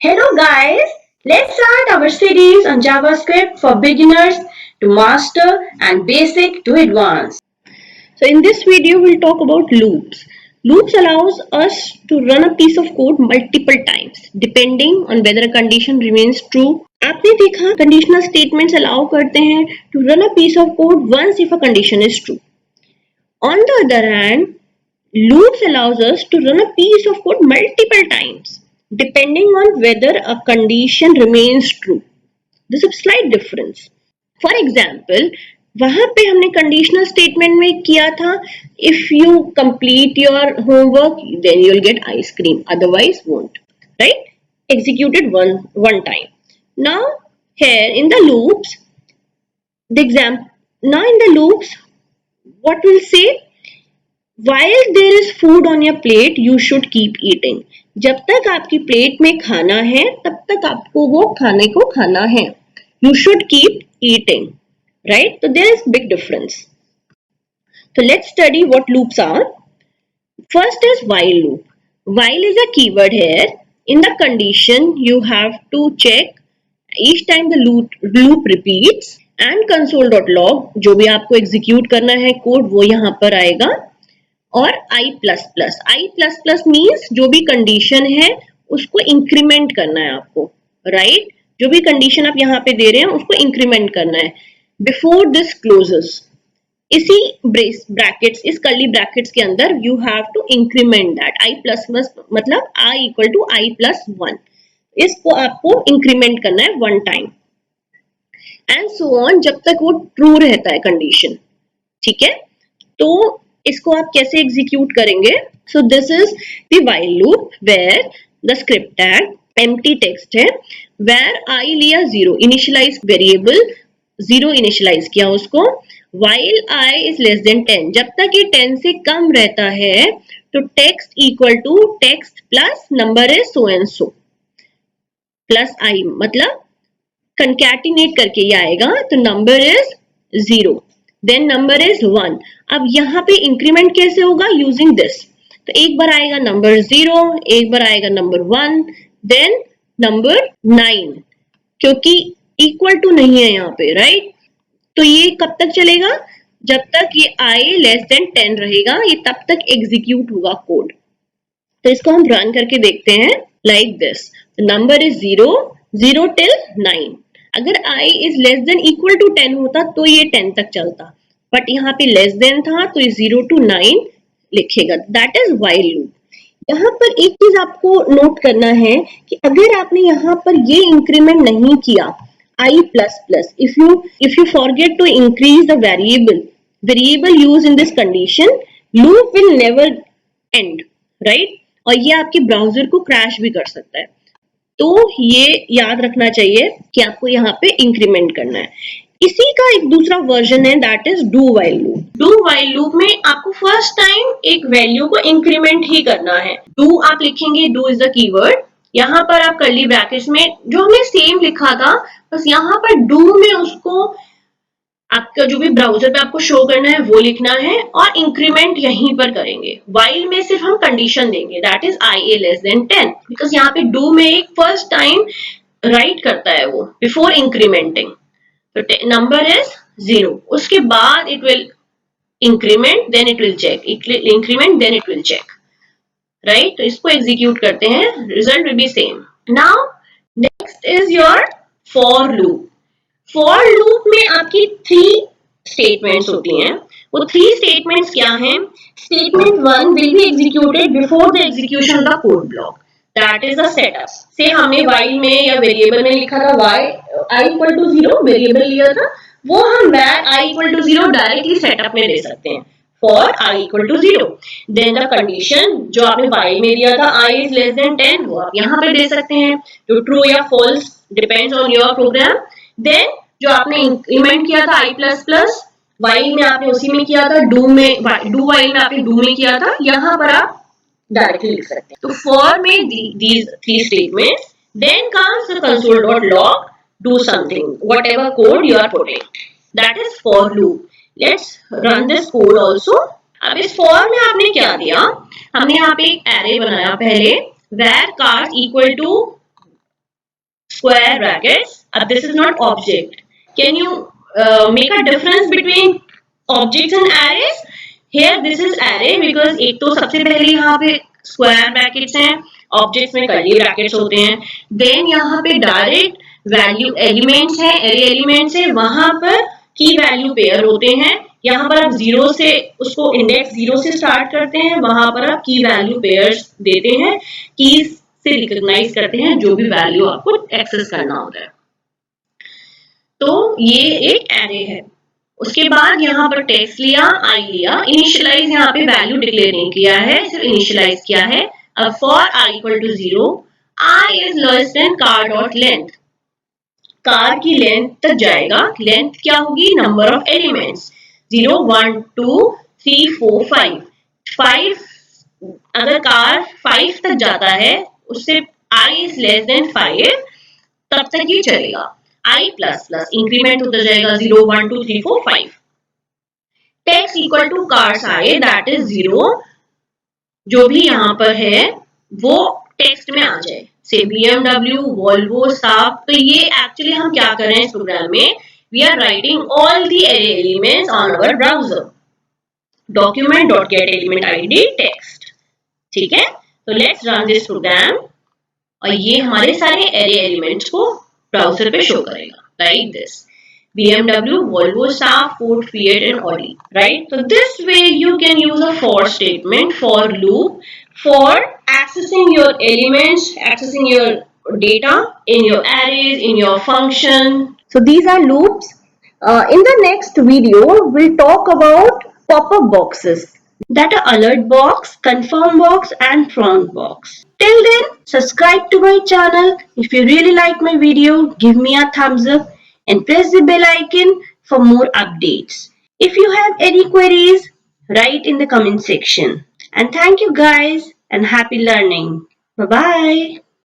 Hello guys, let's start our series on JavaScript for beginners to master and basic to advanced. So in this video we'll talk about loops. Loops allows us to run a piece of code multiple times depending on whether a condition remains true. आपने देखा conditional statements allow करते हैं to run a piece of code once if a condition is true. On the other hand, loops allows us to run a piece of code multiple times depending on whether a condition remains true. There's a slight difference. For example, वहां पे हमने conditional statement में किया था if you complete your homework then you will get ice cream otherwise won't, right? Executed one time. Now here in the loops, what we'll say, while there is food on your plate you should keep eating. जब तक आपकी plate में खाना है तब तक आपको वो खाने को खाना है. You should keep eating, right? So there is big difference. So let's study what loops are. First is while loop. While is a keyword here. In the condition you have to check each time the loop repeats and console.log, जो भी आपको execute करना है code वो यहाँ पर आएगा, और i++. means जो भी कंडीशन है उसको इंक्रीमेंट करना है आपको, राइट? जो भी कंडीशन आप यहाँ पे दे रहे हैं उसको इंक्रीमेंट करना है. बिफोर दिस क्लोजेस, इसी ब्रैकेट्स, इस कर्ली ब्रैकेट्स के अंदर you have to increment that i++ मतलब i इक्वल टू i+1. इसको आपको इंक्रीमेंट करना है one time and so on जब तक वो ट्रू रहता है कंडीशन. ठीक है, तो इसको आप कैसे एग्जीक्यूट करेंगे? So this is the while loop where the script tag empty text है, वेयर आई लिया 0, इनिशियलाइज वेरिएबल 0 इनिशियलाइज किया उसको. While I is less than 10, जब तक ये 10 से कम रहता है तो text equal to text plus number is so and so plus I, मतलब कंकैटिनेट करके ये आएगा तो number is 0 then number is 1. अब यहाँ पे इंक्रीमेंट कैसे होगा? Using this. तो एक बार आएगा नंबर 0, एक बार आएगा नंबर 1, देन नंबर 9, क्योंकि इक्वल टू नहीं है यहाँ पे, राइट? तो ये कब तक चलेगा? जब तक ये i लेस देन 10 रहेगा, ये तब तक एग्जीक्यूट होगा कोड. तो इसको हम रन करके देखते हैं like this. Number is 0 till 9. अगर i is less than equal to 10 होता तो ये 10 तक चलता, बट यहाँ पे लेस देन था तो ये 0 to 9 लिखेगा. That is while loop. यहाँ पर एक चीज आपको नोट करना है कि अगर आपने यहाँ पर ये इंक्रीमेंट नहीं किया i++, if you forget to increase the variable used in this condition, loop will never end, right? और ये आपके ब्राउजर को क्रैश भी कर सकता है. तो ये याद रखना चाहिए कि आपको यहाँ पे इंक्रीमेंट करना है. इसी का एक दूसरा वर्जन है that is do while loop. Do while loop में आपको फर्स्ट टाइम एक वैल्यू को इंक्रीमेंट ही करना है. डू आप लिखेंगे, डू इज द कीवर्ड. यहाँ पर आप कर्ली ब्रैकेट्स में जो हमने सेम लिखा था, बस यहाँ पर डू में उसको आपका जो भी ब्राउजर पे आपको शो करना है वो लिखना है और इंक्रीमेंट यहीं पर करेंगे. व्हाइल में सिर्फ हम कंडीशन देंगे that is i less than 10, because यहाँ पे डू में एक फर्स्ट टाइम राइट करता है वो बिफोर इंक्रीमेंटिंग. तो नंबर इज 0, उसके बाद it will increment then it will check, increment then it will check, right? तो इसको एग्जीक्यूट करते हैं, result will be same. Now next is your for loop. For loop में आपकी 3 स्टेटमेंट्स होती हैं. वो 3 स्टेटमेंट्स क्या हैं? Statement 1 will be executed before the execution of the code block, that is the setup. से हमने व्हाइल में या वेरिएबल में लिखा था i इक्वल टू 0, वेरिएबल लिया था, वो हम where i equal to 0 directly setup में दे सकते हैं. For i equal to 0, then the condition जो आपने व्हाइल में दिया था i इज लेस देन 10, वो आप यहाँ पे दे सकते हैं. जो ट्रू या false depends on your program. Then जो आपने इंक्रीमेंट किया था i++, व्हाइल में आपने उसी में किया था, डू व्हाइल में आपने डू में किया था, यहाँ पर आप डायरेक्टली लिख सकते हैं. तो फॉर में these 3 statements, then comes the console.log, do something, whatever code you are putting, that is for loop. Let's run this code also. अब इस फॉर में आपने क्या दिया? हमने यहाँ पे एक एरे बनाया पहले, where cars equal to square brackets. This is not object. Can you make a difference between objects and arrays? Here this is array because एक तो सबसे पहले यहाँ पे square brackets हैं, objects में curly brackets होते हैं. Then यहाँ पे direct value elements हैं, array elements हैं, वहाँ पर key value pair होते हैं. यहाँ पर आप जीरो से उसको इंडेक्स जीरो से स्टार्ट करते हैं, वहां पर आप की वैल्यू पेयर्स देते हैं, कीज से रिकॉग्नाइज करते हैं जो भी वैल्यू आपको एक्सेस करना होता है. तो ये एक एरे है. उसके बाद यहाँ पर टेक्स्ट लिया, आई लिया, इनिशियलाइज यहाँ पे वैल्यू डिक्लेयर नहीं किया है, सिर्फ इनिशियलाइज किया है. अब for i equal to 0, i is less than car dot length. Car की लेंथ तक जाएगा. लेंथ क्या होगी? Number of elements. 0, 1, 2, 3, 4, 5. 5 अगर कार 5 तक जाता है, उससे i इज लेस देन 5, तब तक ये चलेगा. i प्लस प्लस इंक्रीमेंट होता जाएगा. 0, 1, 2, 3, 4, 5. Text equal to cars i, that is 0. जो भी यहाँ पर है वो टेक्स्ट में आ जाए. से BMW, Volvo, Saab. तो ये एक्चुअली हम क्या कर रहे हैं इस प्रोग्राम में? We are writing all the array elements on our browser. Document.get element id text. ठीक है? तो let's run this program. और ये हमारे सारे array elements को ब्राउजर पे शो करेगा. Like this. BMW, Volvo, Saab, Ford, Fiat and Audi. Right? So this way you can use a for statement, for loop, for accessing your elements, accessing your data in your arrays, in your function. So these are loops. In the next video, we'll talk about pop-up boxes. That are alert box, confirm box and prompt box. Till then, subscribe to my channel. If you really like my video, give me a thumbs up and press the bell icon for more updates. If you have any queries, write in the comment section. And thank you guys and happy learning. Bye bye.